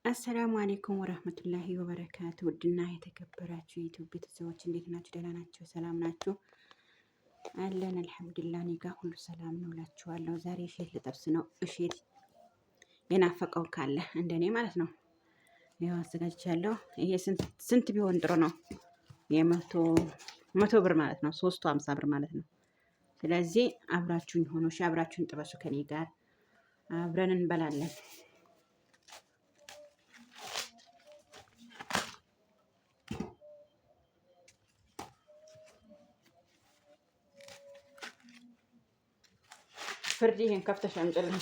አሰላሙ አሌይኩም ወረህመቱላሂ ወበረካቱ። ውድና የተከበራችሁ የዩቲዩብ ቤተሰቦች እንዴት ናችሁ? ደህና ናቸው? ሰላም ናችሁ? አለን አልሐምዱሊላህ። እኔ ጋ ሁሉ ሰላም ነው እላችኋለሁ። ዛሬ እሼት ልጠብስ ነው። እሼት የናፈቀው ካለ እንደኔ ማለት ነው ይኸው አዘጋጅቻለሁ። ይሄ ስንት ቢሆን ጥሩ ነው? መቶ ብር ማለት ነው። 350 ብር ማለት ነው። ስለዚህ አብራችሁኝ ሆኖ አብራችሁኝ ጥበሱ ከኔ ጋር አብረን እንበላለን። ፍርድ ይሄን ከፍተሽ አምጪልኝ።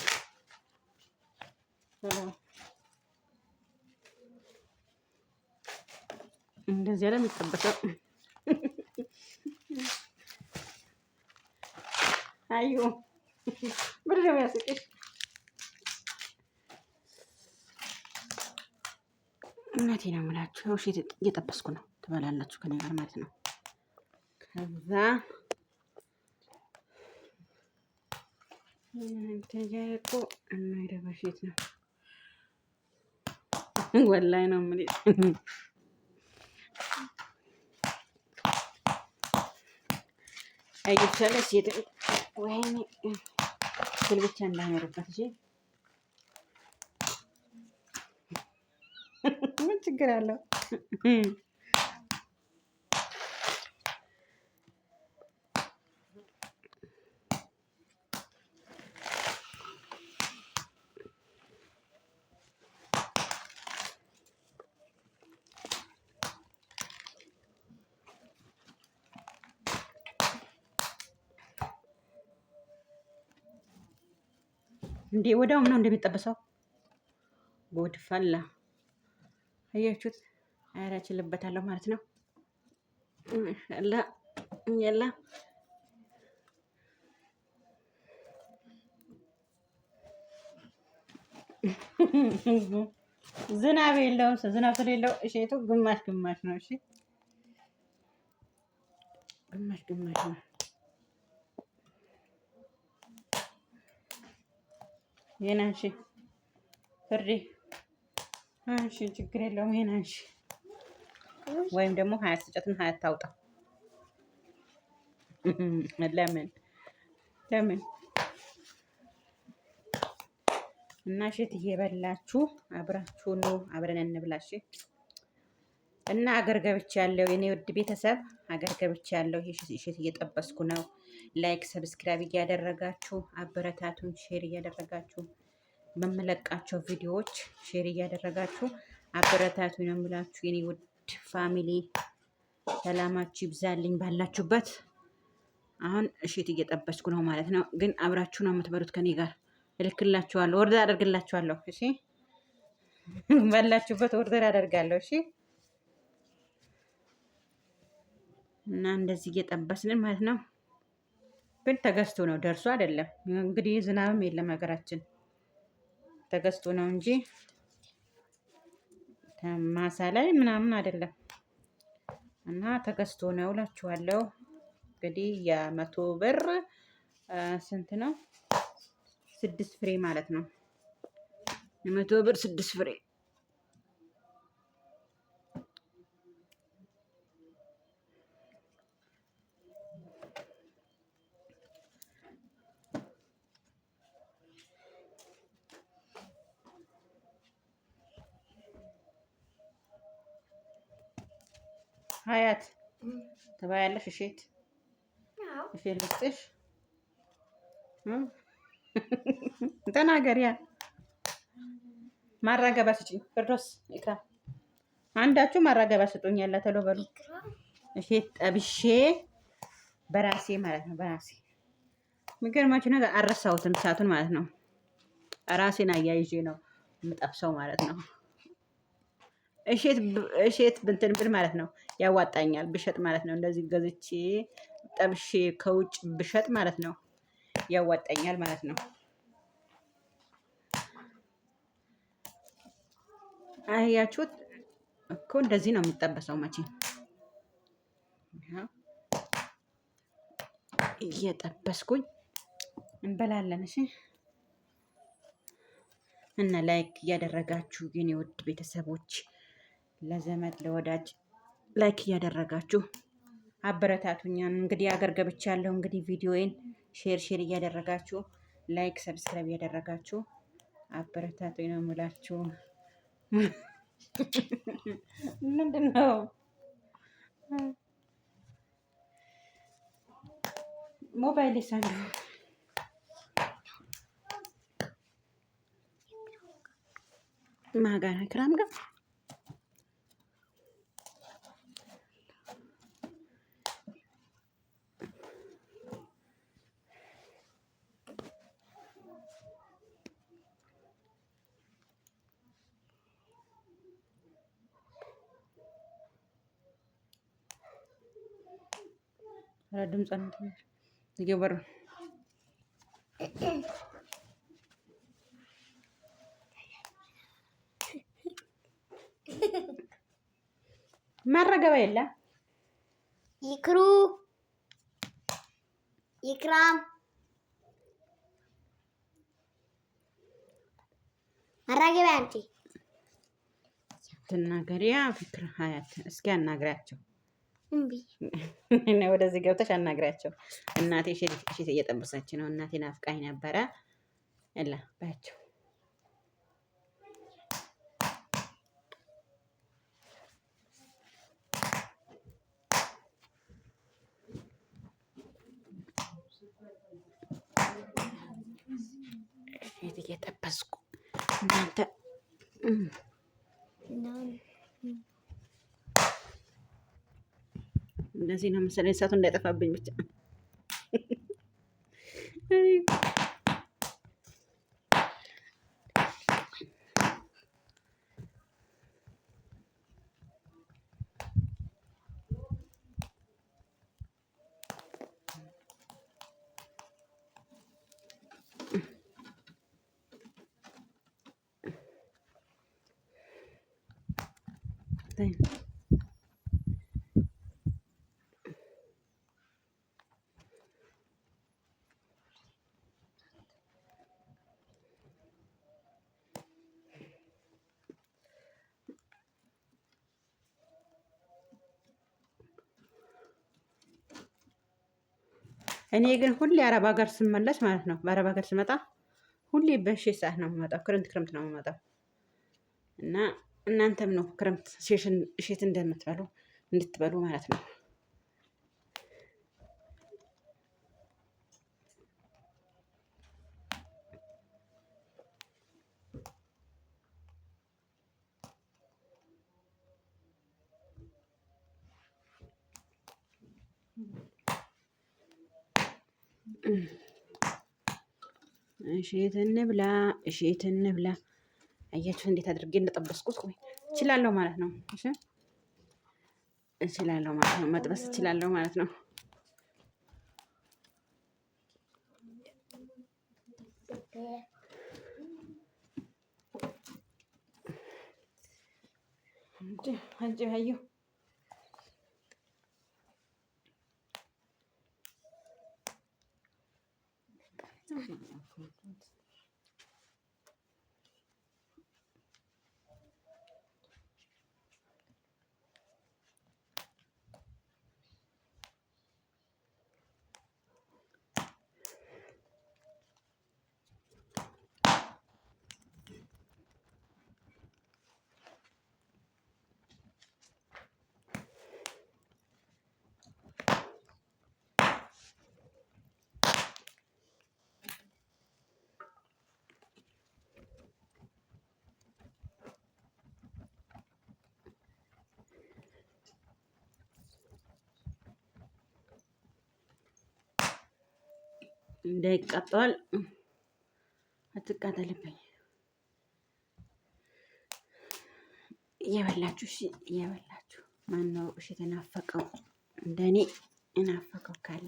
እንደዚህ ያለ የሚጠበሰው አዩ ብር ነው ያስቀሽ። እውነቴን ነው የምላችሁ። እሺ እየጠበስኩ ነው። ትበላላችሁ ከኔ ጋር ማለት ነው። ከዛ ተያይቆ የማይረባሽት ነው ወላይ ነው የምልህ። አይቻለ ሲት ወይኔ ስል ብቻ እንዳይኖርበት እንጂ ምን ችግር አለው? እንዴ ወዲያው ነው እንደሚጠበሰው። ጉድ ፈላ። አያችሁት? ኧረ እችልበታለሁ ማለት ነው። የላ ዝናብ የለውም። ዝናብ ስለሌለው እሼቱ ግማሽ ግማሽ ነው። እሺ ግማሽ ግማሽ ነው። ይሄን አንሺ ፍሬ አንሺ፣ ችግር የለውም። ይሄን አንሺ ወይም ደግሞ 20 ስጨትን 20 ታውጣ። ለምን እና እሼት እየበላችሁ አብራችሁ ነው። አብረን እንብላሽ እና አገር ገብቻለሁ የኔ ውድ ቤተሰብ፣ አገር ገብቻለሁ። እሼት እየጠበስኩ ነው። ላይክ ሰብስክራይብ እያደረጋችሁ አበረታቱን። ሼር እያደረጋችሁ በመለቃቸው ቪዲዮዎች ሼር እያደረጋችሁ አበረታቱን ነው የምላችሁ የኔ ውድ ፋሚሊ። ሰላማችሁ ይብዛልኝ ባላችሁበት። አሁን እሼት እየጠበስኩ ነው ማለት ነው። ግን አብራችሁ ነው የምትበሉት ከኔ ጋር። እልክላችኋለሁ፣ ኦርደር አደርግላችኋለሁ። እሺ ባላችሁበት ኦርደር አደርጋለሁ። እሺ እና እንደዚህ እየጠበስን ማለት ነው። ግን ተገዝቶ ነው ደርሶ አይደለም። እንግዲህ ዝናብም የለም ሀገራችን። ተገዝቶ ነው እንጂ ማሳ ላይ ምናምን አይደለም። እና ተገዝቶ ነው እላችኋለሁ። እንግዲህ የ100 ብር ስንት ነው? 6 ፍሬ ማለት ነው። የ100 ብር 6 ፍሬ ሀያት ትበያለሽ? እሼት ልስጥሽ? ተናገሪያ። ማራገቢያ ስጪኝ። ፍርዶስ ኢክራም አንዳችሁ ማራገቢያ ስጡኝ። ያለ ተሎ በሉ። እሼት ጠብሼ በራሴ ማለት ነው። በራሴ የሚገርማችሁ ነገር አልረሳሁትም ሰዓቱን ማለት ነው። ራሴን አያይዤ ነው የምጠብሰው ማለት ነው። እሼት ብንትን ብል ማለት ነው ያዋጣኛል ብሸጥ ማለት ነው። እንደዚህ ገዝቼ ጠብሼ ከውጭ ብሸጥ ማለት ነው ያዋጣኛል ማለት ነው። አያችሁት እኮ እንደዚህ ነው የሚጠበሰው። መቼ እየጠበስኩኝ እንበላለን። እሺ እና ላይክ እያደረጋችሁ የኔ ውድ ቤተሰቦች ለዘመድ ለወዳጅ ላይክ እያደረጋችሁ አበረታቱኛን። እንግዲህ አገር ገብቻለሁ። እንግዲህ ቪዲዮዬን ሼር እያደረጋችሁ ላይክ ሰብስክራይብ እያደረጋችሁ አበረታቱኝ ነው የምላችሁ። ምንድን ነው ሞባይል ሳንዱ ማጋና ክራም ጋር ድምፅ ይገበር ማረገባ የለም ይክሩ ይክራም ማረገባ አንቺ ትናገሪያ ፍቅር ሀያት እስኪ አናግሪያቸው። እምቢ እና ወደዚህ ገብተሽ አናግሪያቸው። እናቴ እሺ እየጠበሰች ነው። እናቴ ናፍቃኝ ነበረ። እላ ባያቸው እየጠበስኩ እናንተ እንደዚህ ነው መሰለኝ። እሳቱ እንዳይጠፋብኝ ብቻ እኔ ግን ሁሌ አረብ ሀገር ስመለስ ማለት ነው፣ በአረብ ሀገር ስመጣ ሁሌ በሺ ሰዓት ነው የምመጣው። ክረምት ነው የምመጣው እና እናንተም ነው ክረምት እሸት እንደምትበሉ እንድትበሉ ማለት ነው። እሸት እንብላ፣ እሸት እንብላ። አያችሁ እንዴት አድርጌ እንደጠበስኩት። ወይ እችላለሁ ማለት ነው። እሺ እችላለሁ ማለት ነው። መጥበስ እችላለሁ ማለት ነው። አንቺ አየሁ እንዳይቃጠል አትቃጠልብኝ። እየበላችሁ እሺ፣ እየበላችሁ ማነው እሺ የተናፈቀው? እንደኔ እናፈቀው ካለ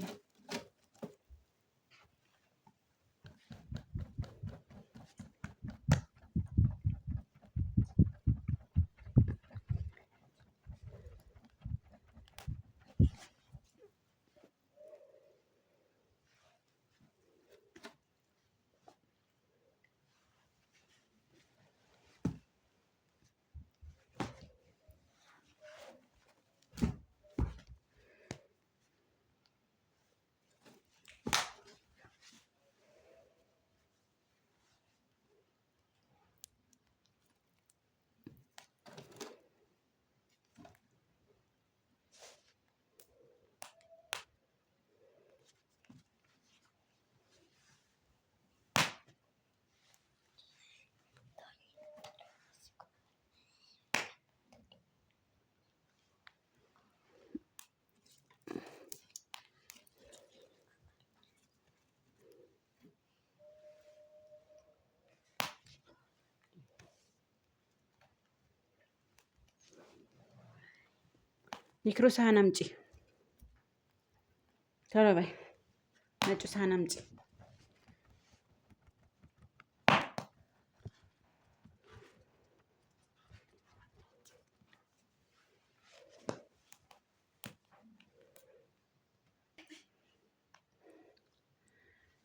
ይክሩ ሳህን አምጪ፣ ቶሎ በይ። ነጩ ሳህን አምጪ።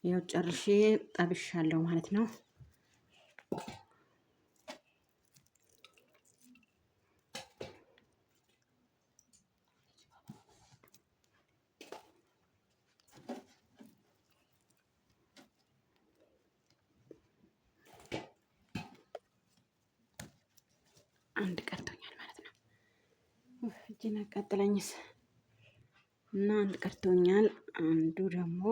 ያው ጨርሼ ጠብሻለሁ ማለት ነው። አንድ ቀርቶኛል ማለት ነው። እጄን አቃጥለኝስ እና አንድ ቀርቶኛል። አንዱ ደግሞ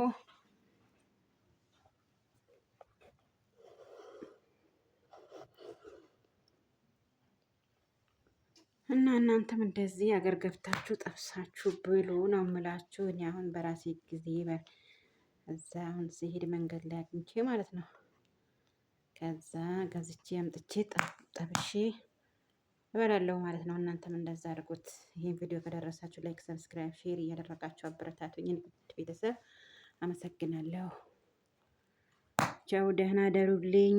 እና እናንተም እንደዚህ አገር ገብታችሁ ጠብሳችሁ ብሉ ነው የምላችሁ። እኔ አሁን በራሴ ጊዜ እዛ አሁን ሲሄድ መንገድ ላይ አግኝቼ ማለት ነው። ከዛ ገዝቼ አምጥቼ ጠብሼ እበላለሁ ማለት ነው። እናንተም እንደዛ አድርጉት። ይህን ቪዲዮ ከደረሳችሁ ላይክ፣ ሰብስክራይብ፣ ሼር እያደረጋችሁ አበረታቱኝ። ቤተሰብ አመሰግናለሁ። ቻው፣ ደህና ደሩልኝ።